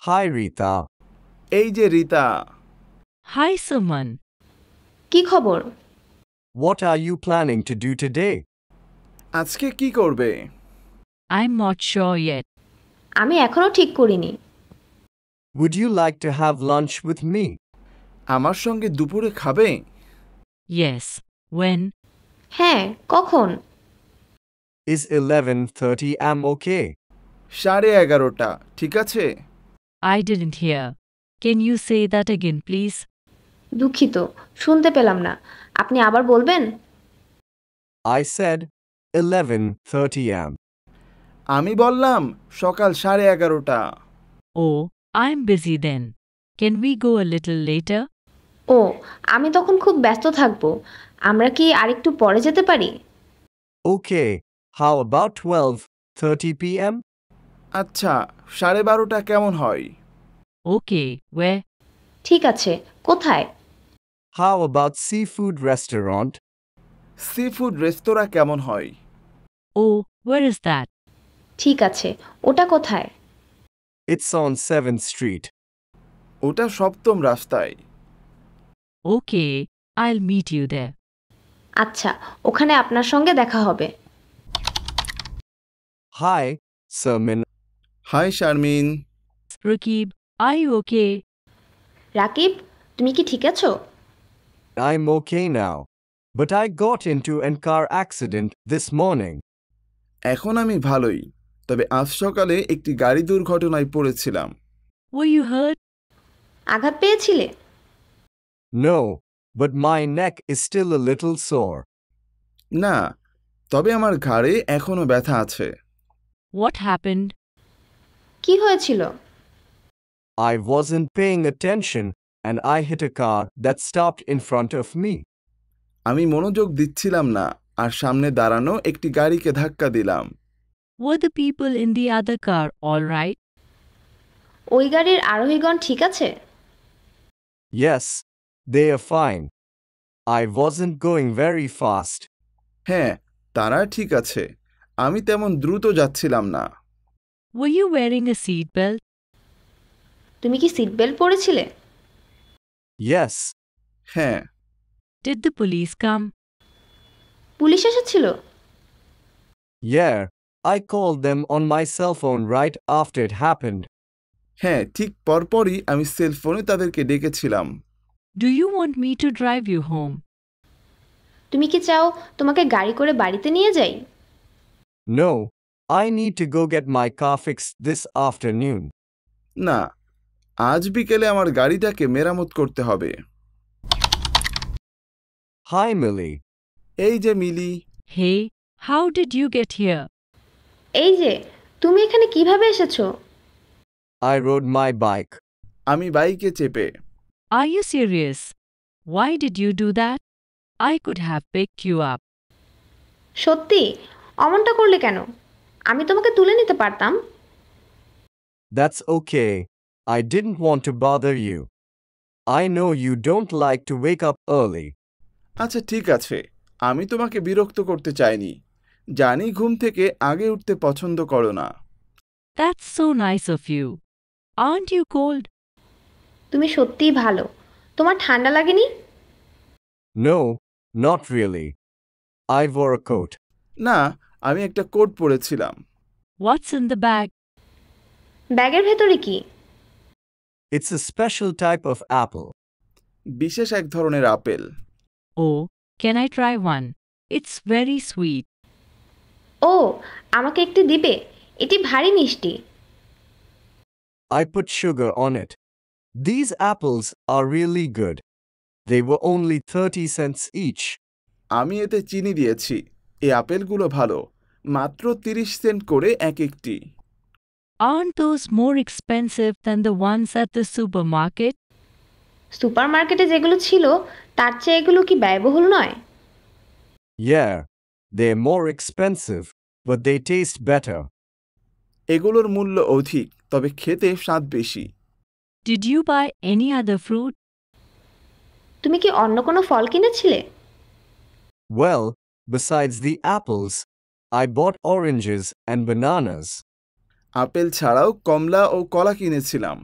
Hi Rita. এই যে Rita. Hi, Suman. কি খবর? What are you planning to do today? আজকে কি করবে? I'm not sure yet. আমি এখনো ঠিক করিনি। Would you like to have lunch with me? আমার সঙ্গে দুপুরে খাবে? Yes. When? হ্যাঁ, কখন? Is 11:30 am okay? 11:30 ঠিক আছে? I didn't hear. Can you say that again, please? দুঃখিত, শুনতে পেলাম না। আপনি আবার বলবেন? I said 11:30 am. আমি বললাম সকাল 11:30। Oh, I'm busy then. Can we go a little later? ও, আমি তখন খুব ব্যস্ত থাকব। আমরা কি আরেকটু পরে যেতে পারি? Okay, how about 12:30 p.m.? আচ্ছা, 12:30 কেমন হয়? Okay, where? ঠিক আছে, কোথায়? How about seafood restaurant? Seafood রেস্তোরাঁ কেমন হয়? Oh, where is that? ঠিক আছে, ওটা কোথায়? It's on 7th Street. ওটা সপ্তম রাস্তায়। Okay, I'll meet you there. আচ্ছা, ওখানে আপনার সঙ্গে দেখা হবে। Hi, Sermon. Hi Sharmin. Rakib, are you okay? Rakib, তুমি কি ঠিক আছো? I'm okay now. But I got into a car accident this morning. এখন আমি ভালোই, তবে আজ সকালে একটি গাড়ি দুর্ঘটনায় পড়েছিলাম। Were you hurt? আঘাত পেয়েছিলে? No, but my neck is still a little sore. না, তবে আমার ঘাড়ে এখনো ব্যথা আছে। What happened? কি হয়েছিল? I wasn't paying attention and I hit a car that stopped in front of me. আমি মনোযোগ দিচ্ছিলাম না আর সামনে দাঁড়ানো একটি গাড়িকে ধাক্কা দিলাম। Were the people in the other car all right? ওই গাড়ির আরোহীগণ ঠিক আছে? Yes, they are fine. I wasn't going very fast. হ্যাঁ, তারা ঠিক আছে। আমি তেমন দ্রুত যাচ্ছিলাম না। Were you wearing a seatbelt? তুমি কি সিট বেল্ট পরেছিলে? Yes, হ্যাঁ, Did the police come? Police এসেছিল? yeah, I called them on my cell phone right after it happened. হ্যাঁ, ঠিক পরপরই আমি সেলফোনে তাদেরকে ডেকেছিলাম। Do you want me to drive you home? তুমি কি চাও তোমাকে গাড়ি করে বাড়িতে নিয়ে যাই? No, I need to go get my car fixed this afternoon. না, আজ বিকেলে আমার গাড়িটাকে মেরামত করতে হবে। Hi Millie. এই যে মিলি। Hey, how did you get here? এই যে, তুমি এখানে কিভাবে এসেছো? I rode my bike. আমি বাইকে চেপে। Are you serious? Why did you do that? I could have picked you up. সত্যি? অমনটা করলে কেন? আমি তোমাকে তুলে নিতে পারতাম। That's okay. I didn't want to bother you. I know you don't like to wake up early. আচ্ছা ঠিক আছে, আমি তোমাকে বিরক্ত করতে চাইনি। জানি ঘুম থেকে আগে উঠতে পছন্দ করো না। That's so nice of you. Aren't you cold? তুমি সত্যিই ভালো। তোমার ঠান্ডা লাগেনি? No, not really. I wore a coat. না, আমি একটা কোট পরেছিলাম। What's in the bag? ব্যাগের ভেতরে কি? It's a special type of apple. বিশেষ এক ধরনের apple. Oh, can I try one? It's very sweet. ও, আমাকে একটি দিবে? এটি ভারী মিষ্টি। I put sugar on it. These apples are really good. They were only 30 cents each. আমি এতে চিনি দিয়েছি। এই আপেলগুলো ভালো, মাত্র 30 সেন্ট করে এক একটি। Aren't those more expensive than the ones at the supermarket? সুপারমার্কেটে যেগুলো ছিল তার চেয়ে এগুলো কি ব্যয়বহুল নয়? Yeah, they're more expensive, but they taste better. এগুলোর মূল্য অধিক, তবে খেতে স্বাদ বেশি। Did you buy any other fruit? তুমি কি অন্য কোনো ফল কিনেছিলে? Well, besides the apples, I bought oranges and bananas. Apple ছাড়াও কমলা ও কলা কিনেছিলাম।